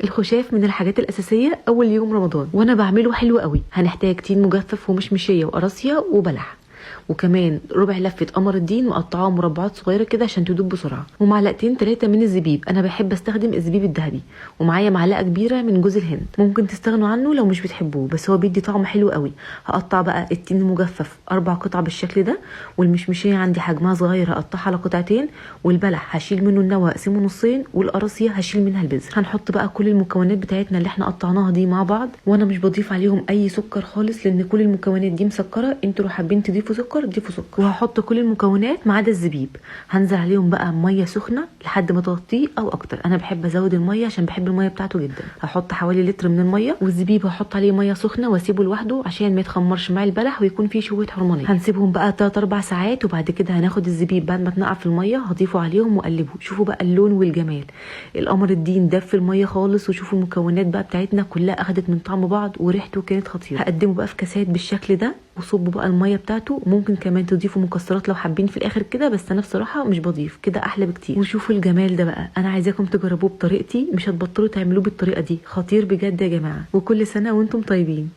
الخشاف من الحاجات الاساسيه اول يوم رمضان، وانا بعمله حلو قوي. هنحتاج تين مجفف ومشمشيه وقراصيه وبلح، وكمان ربع لفه قمر الدين مقطعاه مربعات صغيره كده عشان تدوب بسرعه، ومعلقتين 3 من الزبيب. انا بحب استخدم الزبيب الذهبي، ومعايا معلقه كبيره من جوز الهند. ممكن تستغنوا عنه لو مش بتحبوه، بس هو بيدي طعم حلو قوي. هقطع بقى التين المجفف 4 قطع بالشكل ده، والمشمشيه عندي حجمها صغير هقطعها على قطعتين، والبلح هشيل منه النوى اقسمه نصين، والقراصيه هشيل منها البذر. هنحط بقى كل المكونات بتاعتنا اللي احنا قطعناها دي مع بعض، وانا مش بضيف عليهم اي سكر خالص لان كل المكونات دي مسكره. انتوا لو حابين تضيفوا سكر ضيفوا سكر. وهحط كل المكونات ما عدا الزبيب. هنزل عليهم بقى ميه سخنه لحد ما تغطيه او اكتر. انا بحب ازود الميه عشان بحب الميه بتاعته جدا. هحط حوالي لتر من الميه، والزبيب هحط عليه ميه سخنه واسيبه لوحده عشان ما يتخمرش مع البلح ويكون فيه شويه حرمانيه. هنسيبهم بقى 3 4 ساعات، وبعد كده هناخد الزبيب بعد ما تنقع في الميه هضيفه عليهم واقلبه. شوفوا بقى اللون والجمال، القمر الدين داب في الميه خالص. وشوفوا المكونات بقى بتاعتنا كلها اخدت من طعم بعض وريحته كانت خطيره. هقدمه بقى في كاسات بالشكل ده، وصبوا بقى الميه بتاعته. ممكن كمان تضيفوا مكسرات لو حابين في الاخر كده، بس انا بصراحه مش بضيف كده، احلى بكتير. وشوفوا الجمال ده بقى، انا عايزاكم تجربوه بطريقتي، مش هتبطلوا تعملوه بالطريقه دي، خطير بجد يا جماعه. وكل سنه وانتم طيبين.